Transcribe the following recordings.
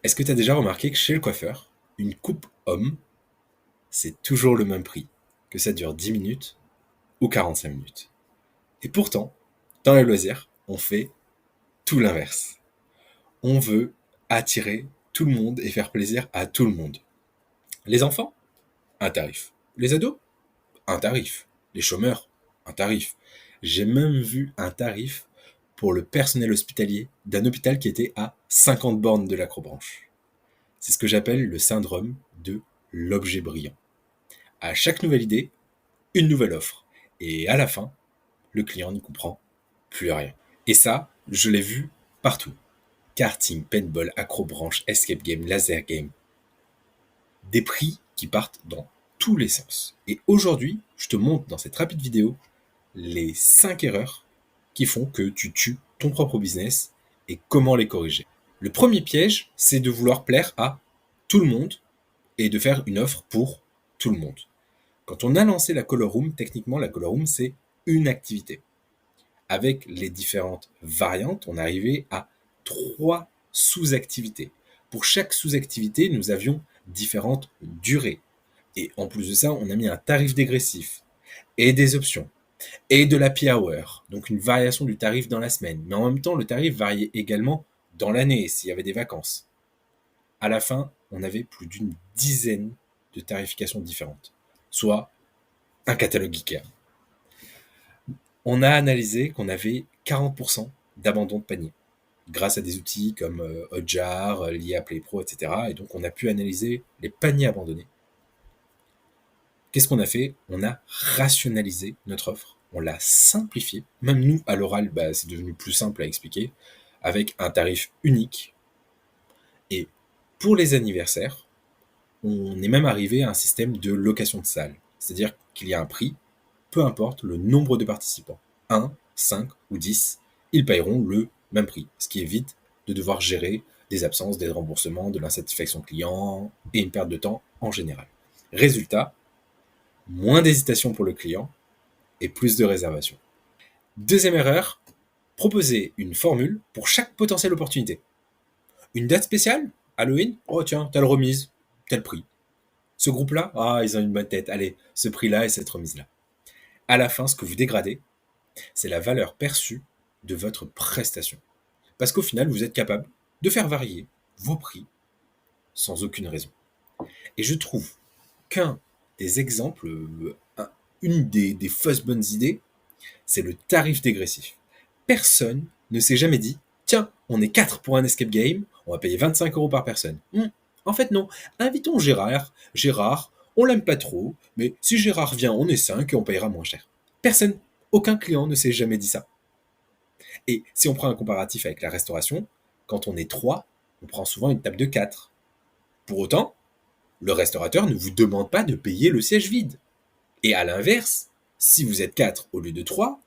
Est-ce que tu as déjà remarqué que chez le coiffeur, une coupe homme, c'est toujours le même prix, que ça dure 10 minutes ou 45 minutes? Et pourtant, dans les loisirs, on fait tout l'inverse. On veut attirer tout le monde et faire plaisir à tout le monde. Les enfants, un tarif. Les ados, un tarif. Les chômeurs, un tarif. J'ai même vu un tarif pour le personnel hospitalier d'un hôpital qui était à 50 bornes de l'Acrobranche. C'est ce que j'appelle le syndrome de l'objet brillant. À chaque nouvelle idée, une nouvelle offre. Et à la fin, le client ne comprend plus rien. Et ça, je l'ai vu partout. Karting, paintball, acrobranche, escape game, laser game. Des prix qui partent dans tous les sens. Et aujourd'hui, je te montre dans cette rapide vidéo les 5 erreurs qui font que tu tues ton propre business et comment les corriger. Le premier piège, c'est de vouloir plaire à tout le monde et de faire une offre pour tout le monde. Quand on a lancé la Color Room, techniquement, la Color Room, c'est une activité. Avec les différentes variantes, on arrivait à 3 sous-activités. Pour chaque sous-activité, nous avions différentes durées. Et en plus de ça, on a mis un tarif dégressif et des options et de l'happy hour, donc une variation du tarif dans la semaine. Mais en même temps, le tarif variait également dans l'année s'il y avait des vacances. À la fin, on avait plus d'une dizaine de tarifications différentes, soit un catalogue Ikea. On a analysé qu'on avait 40% d'abandon de panier grâce à des outils comme Hotjar, liés à PlayPro, etc. Et donc, on a pu analyser les paniers abandonnés. Qu'est-ce qu'on a fait? On a rationalisé notre offre, on l'a simplifiée. Même nous, à l'oral, c'est devenu plus simple à expliquer, avec un tarif unique. Et pour les anniversaires, on est même arrivé à un système de location de salle. C'est-à-dire qu'il y a un prix, peu importe le nombre de participants. 1, 5 ou 10, ils paieront le même prix, ce qui évite de devoir gérer des absences, des remboursements, de l'insatisfaction client et une perte de temps en général. Résultat, moins d'hésitation pour le client et plus de réservations. Deuxième erreur, proposer une formule pour chaque potentielle opportunité. Une date spéciale, Halloween, oh tiens, telle remise, tel prix. Ce groupe-là, ah, ils ont une bonne tête, allez, ce prix-là et cette remise-là. À la fin, ce que vous dégradez, c'est la valeur perçue de votre prestation. Parce qu'au final, vous êtes capable de faire varier vos prix sans aucune raison. Et je trouve qu'un des exemples, une des fausses bonnes idées, c'est le tarif dégressif. Personne ne s'est jamais dit, tiens, on est 4 pour un escape game, on va payer 25 € par personne. En fait, non. Invitons Gérard. Gérard, on l'aime pas trop, mais si Gérard vient, on est 5 et on payera moins cher. Personne, aucun client ne s'est jamais dit ça. Et si on prend un comparatif avec la restauration, quand on est 3, on prend souvent une table de 4. Pour autant, le restaurateur ne vous demande pas de payer le siège vide. Et à l'inverse, si vous êtes 4 au lieu de 3,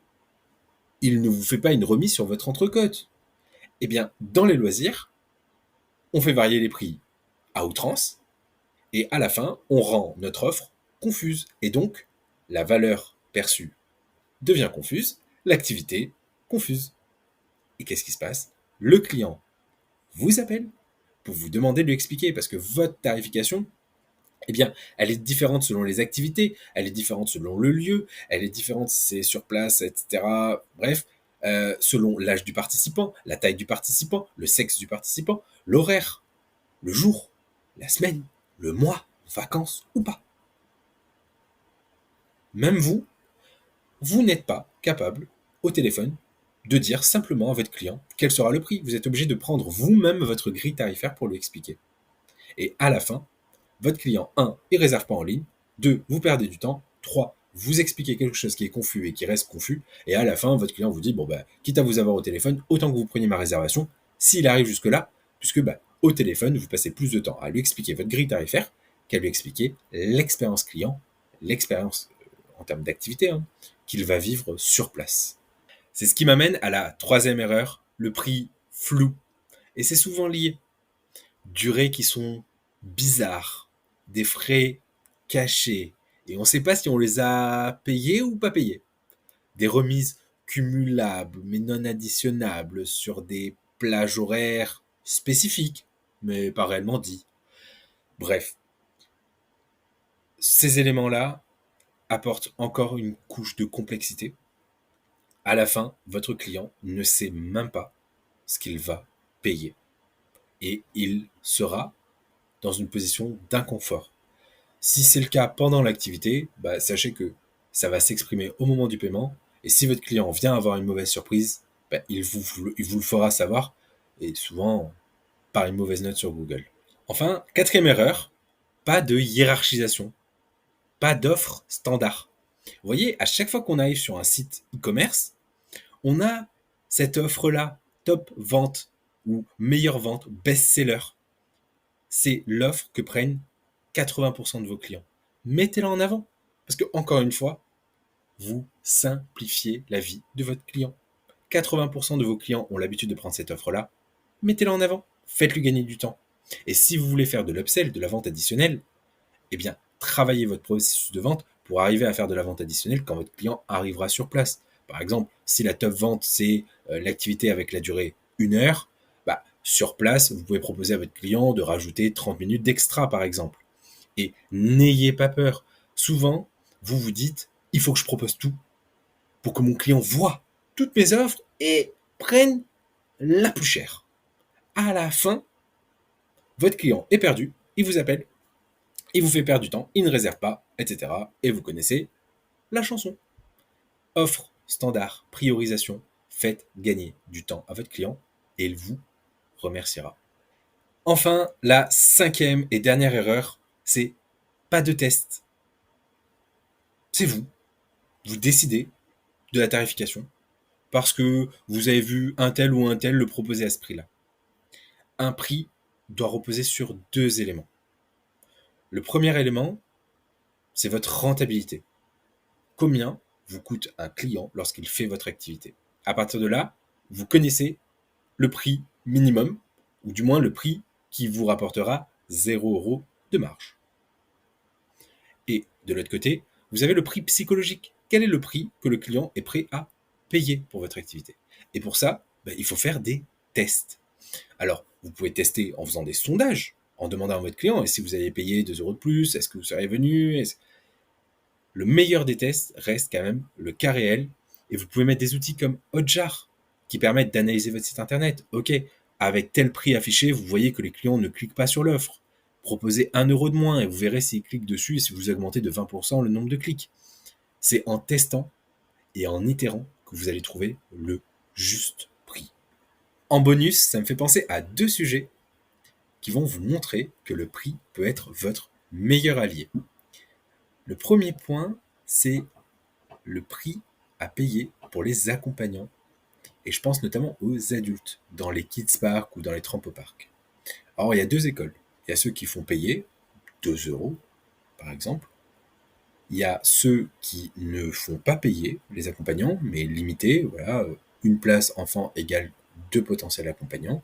il ne vous fait pas une remise sur votre entrecôte. Eh bien, dans les loisirs, on fait varier les prix à outrance, et à la fin, on rend notre offre confuse. Et donc, la valeur perçue devient confuse, l'activité confuse. Et qu'est-ce qui se passe? Le client vous appelle pour vous demander de lui expliquer, parce que votre tarification, eh bien, elle est différente selon les activités, elle est différente selon le lieu, elle est différente si c'est sur place, etc. Bref, selon l'âge du participant, la taille du participant, le sexe du participant, l'horaire, le jour, la semaine, le mois, vacances ou pas. Même vous, vous n'êtes pas capable, au téléphone, de dire simplement à votre client quel sera le prix. Vous êtes obligé de prendre vous-même votre grille tarifaire pour lui expliquer. Et à la fin, votre client, 1, il ne réserve pas en ligne, 2, vous perdez du temps, 3, vous expliquez quelque chose qui est confus et qui reste confus, et à la fin, votre client vous dit, quitte à vous avoir au téléphone, autant que vous preniez ma réservation, s'il arrive jusque-là, puisque au téléphone, vous passez plus de temps à lui expliquer votre grille tarifaire qu'à lui expliquer l'expérience client, l'expérience en termes d'activité, qu'il va vivre sur place. C'est ce qui m'amène à la troisième erreur, le prix flou. Et c'est souvent lié. Durées qui sont bizarres, des frais cachés, et on ne sait pas si on les a payés ou pas payés. Des remises cumulables mais non additionnables sur des plages horaires spécifiques. mais pas réellement dit. Bref, ces éléments-là apportent encore une couche de complexité. À la fin, votre client ne sait même pas ce qu'il va payer. Et il sera dans une position d'inconfort. Si c'est le cas pendant l'activité, sachez que ça va s'exprimer au moment du paiement. Et si votre client vient avoir une mauvaise surprise, il vous le fera savoir, et souvent par une mauvaise note sur Google. Enfin, quatrième erreur, pas de hiérarchisation, pas d'offre standard. Vous voyez, à chaque fois qu'on arrive sur un site e-commerce, on a cette offre-là, top vente ou meilleure vente, best-seller. C'est l'offre que prennent 80% de vos clients. Mettez-la en avant. Parce que, encore une fois, vous simplifiez la vie de votre client. 80% de vos clients ont l'habitude de prendre cette offre-là. Mettez-la en avant. Faites-lui gagner du temps. Et si vous voulez faire de l'upsell, de la vente additionnelle, eh bien, travaillez votre processus de vente pour arriver à faire de la vente additionnelle quand votre client arrivera sur place. Par exemple, si la top vente, c'est l'activité avec la durée 1 heure, sur place, vous pouvez proposer à votre client de rajouter 30 minutes d'extra, par exemple. Et n'ayez pas peur. Souvent, vous vous dites, il faut que je propose tout pour que mon client voit toutes mes offres et prenne la plus chère. À la fin, votre client est perdu, il vous appelle, il vous fait perdre du temps, il ne réserve pas, etc. Et vous connaissez la chanson. Offre, standard, priorisation, faites gagner du temps à votre client et il vous remerciera. Enfin, la cinquième et dernière erreur, c'est pas de test. C'est vous. Vous décidez de la tarification parce que vous avez vu un tel ou un tel le proposer à ce prix-là. Un prix doit reposer sur 2 éléments. Le premier élément, c'est votre rentabilité. Combien vous coûte un client lorsqu'il fait votre activité? À partir de là, vous connaissez le prix minimum, ou du moins le prix qui vous rapportera 0 € de marge. Et de l'autre côté, vous avez le prix psychologique. Quel est le prix que le client est prêt à payer pour votre activité? Et pour ça, il faut faire des tests. Alors, vous pouvez tester en faisant des sondages, en demandant à votre client, et si vous avez payé 2 € de plus, est-ce que vous serez venu? Le meilleur des tests reste quand même le cas réel, et vous pouvez mettre des outils comme Hotjar, qui permettent d'analyser votre site internet. Ok, avec tel prix affiché, vous voyez que les clients ne cliquent pas sur l'offre. Proposez 1 € de moins, et vous verrez s'ils cliquent dessus, et si vous augmentez de 20% le nombre de clics. C'est en testant et en itérant que vous allez trouver le juste prix. En bonus, ça me fait penser à 2 sujets qui vont vous montrer que le prix peut être votre meilleur allié. Le premier point, c'est le prix à payer pour les accompagnants. Et je pense notamment aux adultes, dans les kids parks ou dans les trampoparks. Alors, il y a 2 écoles. Il y a ceux qui font payer 2 € par exemple. Il y a ceux qui ne font pas payer les accompagnants, mais limités, voilà, une place enfant égale 2 potentiels accompagnants.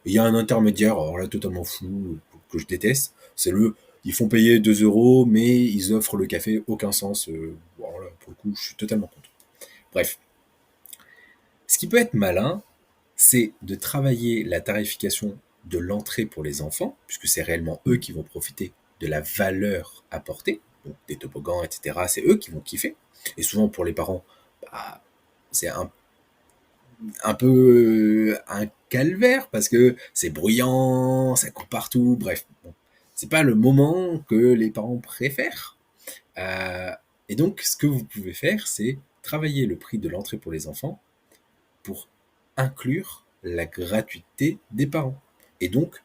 Et il y a un intermédiaire, alors là totalement fou, que je déteste, c'est ils font payer 2 € mais ils offrent le café, aucun sens. Voilà, pour le coup, je suis totalement contre. Bref. Ce qui peut être malin, c'est de travailler la tarification de l'entrée pour les enfants, puisque c'est réellement eux qui vont profiter de la valeur apportée, donc des toboggans, etc. C'est eux qui vont kiffer. Et souvent pour les parents, c'est un peu un calvaire parce que c'est bruyant, ça court partout, bref. Bon, c'est pas le moment que les parents préfèrent. Euh, et donc, ce que vous pouvez faire, c'est travailler le prix de l'entrée pour les enfants pour inclure la gratuité des parents. Et donc,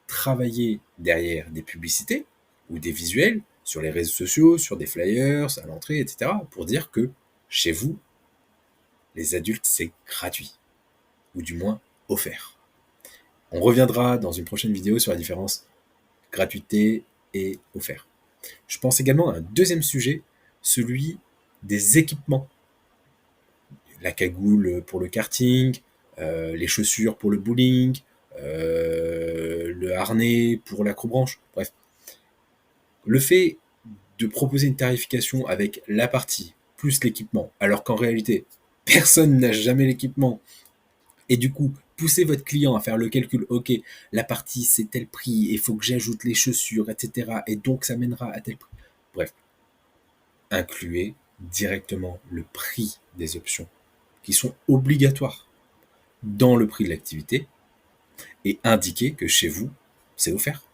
travailler derrière des publicités ou des visuels sur les réseaux sociaux, sur des flyers, à l'entrée, etc. pour dire que chez vous, les adultes, c'est gratuit. Ou du moins offert. On reviendra dans une prochaine vidéo sur la différence gratuité et offert. Je pense également à un deuxième sujet, celui des équipements. La cagoule pour le karting, les chaussures pour le bowling, le harnais pour l'acrobranche, bref. Le fait de proposer une tarification avec la partie plus l'équipement, alors qu'en réalité, personne n'a jamais l'équipement, et du coup, poussez votre client à faire le calcul. Ok, la partie c'est tel prix, il faut que j'ajoute les chaussures, etc. Et donc ça mènera à tel prix. Bref, incluez directement le prix des options qui sont obligatoires dans le prix de l'activité et indiquez que chez vous, c'est offert.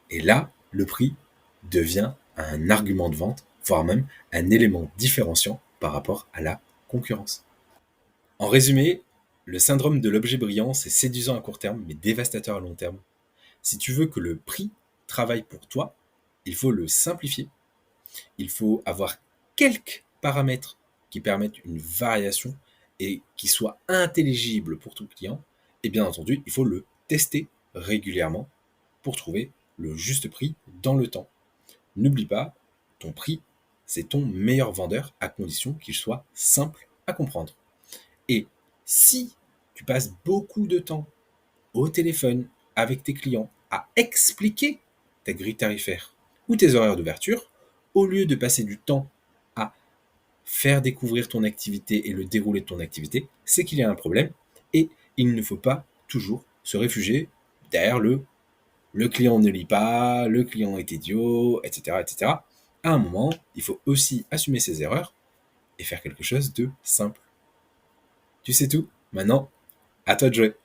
Et là, le prix devient un argument de vente, voire même un élément différenciant par rapport à la concurrence. En résumé, le syndrome de l'objet brillant, c'est séduisant à court terme, mais dévastateur à long terme. Si tu veux que le prix travaille pour toi, il faut le simplifier. Il faut avoir quelques paramètres qui permettent une variation et qui soient intelligibles pour ton client. Et bien entendu, il faut le tester régulièrement pour trouver le juste prix dans le temps. N'oublie pas, ton prix, c'est ton meilleur vendeur à condition qu'il soit simple à comprendre. Et si tu passes beaucoup de temps au téléphone avec tes clients à expliquer ta grille tarifaire ou tes horaires d'ouverture, au lieu de passer du temps à faire découvrir ton activité et le déroulé de ton activité, c'est qu'il y a un problème et il ne faut pas toujours se réfugier derrière le client ne lit pas, le client est idiot, etc., etc. À un moment, il faut aussi assumer ses erreurs et faire quelque chose de simple. Tu sais tout. Maintenant, à toi de jouer.